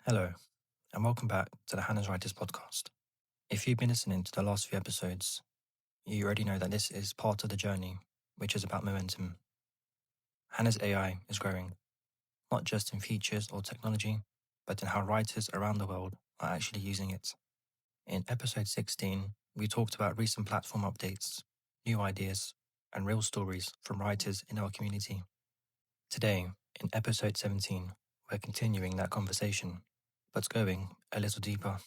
Hello, and welcome back to the Hanaz Writers Podcast. If you've been listening to the last few episodes, you already know that this is part of the journey, which is about momentum. Hanaz AI is growing, not just in features or technology, but in how writers around the world are actually using it. In episode 16, we talked about recent platform updates, new ideas, and real stories from writers in our community. Today, in episode 17, we're continuing that conversation, but going a little deeper.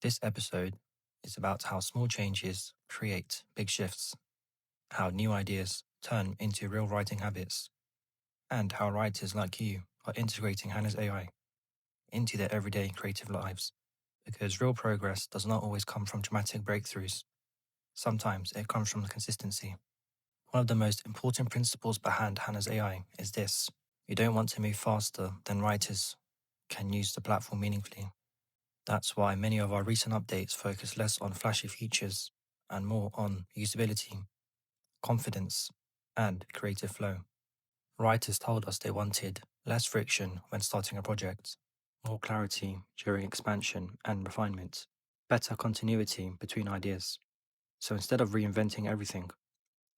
This episode is about how small changes create big shifts, how new ideas turn into real writing habits, and how writers like you are integrating Hanaz AI into their everyday creative lives. Because real progress does not always come from dramatic breakthroughs. Sometimes it comes from consistency. One of the most important principles behind Hanaz AI is this: you don't want to move faster than writers can use the platform meaningfully. That's why many of our recent updates focus less on flashy features and more on usability, confidence, and creative flow. Writers told us they wanted less friction when starting a project, more clarity during expansion and refinement, better continuity between ideas. So instead of reinventing everything,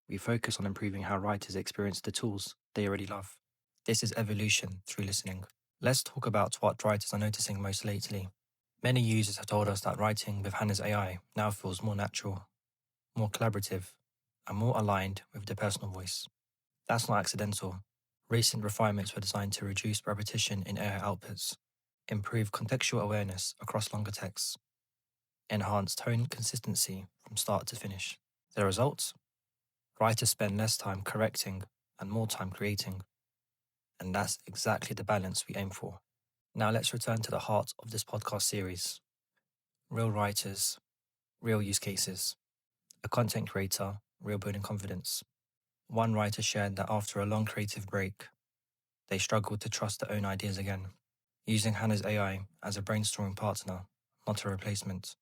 we focus on improving how writers experience the tools they already love. This is evolution through listening. Let's talk about what writers are noticing most lately. Many users have told us that writing with Hanaz AI now feels more natural, more collaborative, and more aligned with their personal voice. That's not accidental. Recent refinements were designed to reduce repetition in AI outputs, improve contextual awareness across longer texts, enhance tone consistency from start to finish. The results? Writers spend less time correcting and more time creating. And that's exactly the balance we aim for. Now let's return to the heart of this podcast series. Real writers, real use cases. A content creator, real building confidence. One writer shared that after a long creative break, they struggled to trust their own ideas again. Using Hanaz AI as a brainstorming partner, not a replacement,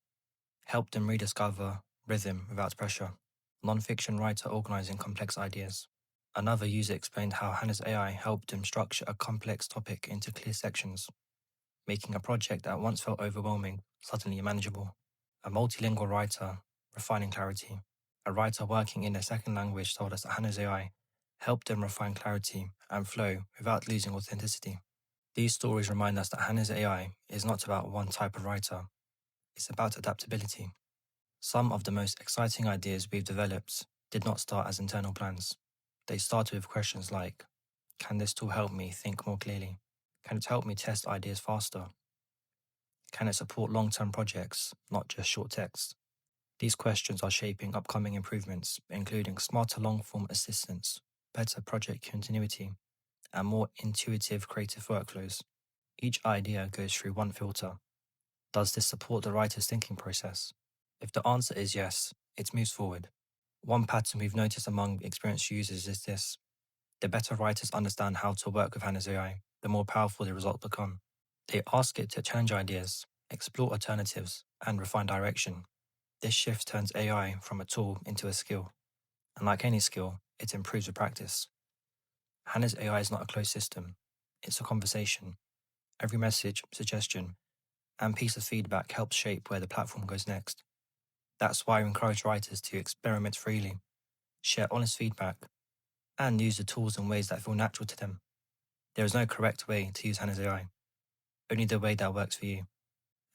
helped them rediscover rhythm without pressure. Nonfiction writer organizing complex ideas. Another user explained how Hanaz AI helped him structure a complex topic into clear sections, making a project that once felt overwhelming suddenly manageable. A multilingual writer refining clarity. A writer working in a second language told us that Hanaz AI helped them refine clarity and flow without losing authenticity. These stories remind us that Hanaz AI is not about one type of writer, it's about adaptability. Some of the most exciting ideas we've developed did not start as internal plans. They started with questions like, can this tool help me think more clearly? Can it help me test ideas faster? Can it support long-term projects, not just short text? These questions are shaping upcoming improvements, including smarter long-form assistance, better project continuity, and more intuitive creative workflows. Each idea goes through one filter. Does this support the writer's thinking process? If the answer is yes, it moves forward. One pattern we've noticed among experienced users is this: the better writers understand how to work with Hanaz AI, the more powerful the results become. They ask it to challenge ideas, explore alternatives, and refine direction. This shift turns AI from a tool into a skill. And like any skill, it improves with practice. Hanaz AI is not a closed system. It's a conversation. Every message, suggestion, and piece of feedback helps shape where the platform goes next. That's why we encourage writers to experiment freely, share honest feedback, and use the tools in ways that feel natural to them. There is no correct way to use Hanaz AI, only the way that works for you.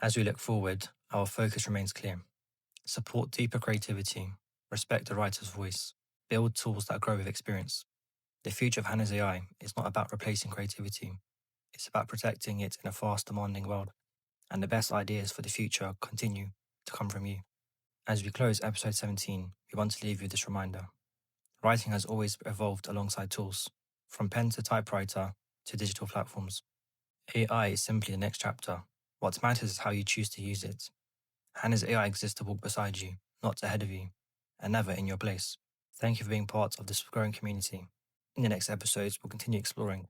As we look forward, our focus remains clear. Support deeper creativity, respect the writer's voice, build tools that grow with experience. The future of Hanaz AI is not about replacing creativity. It's about protecting it in a fast, demanding world. And the best ideas for the future continue to come from you. As we close episode 17, we want to leave you with this reminder. Writing has always evolved alongside tools, from pen to typewriter to digital platforms. AI is simply the next chapter. What matters is how you choose to use it. Hanaz AI exists to walk beside you, not ahead of you, and never in your place. Thank you for being part of this growing community. In the next episodes, we'll continue exploring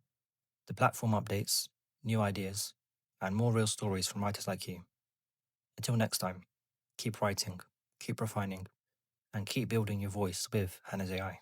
the platform updates, new ideas, and more real stories from writers like you. Until next time, keep writing, keep refining, and keep building your voice with Hanaz AI.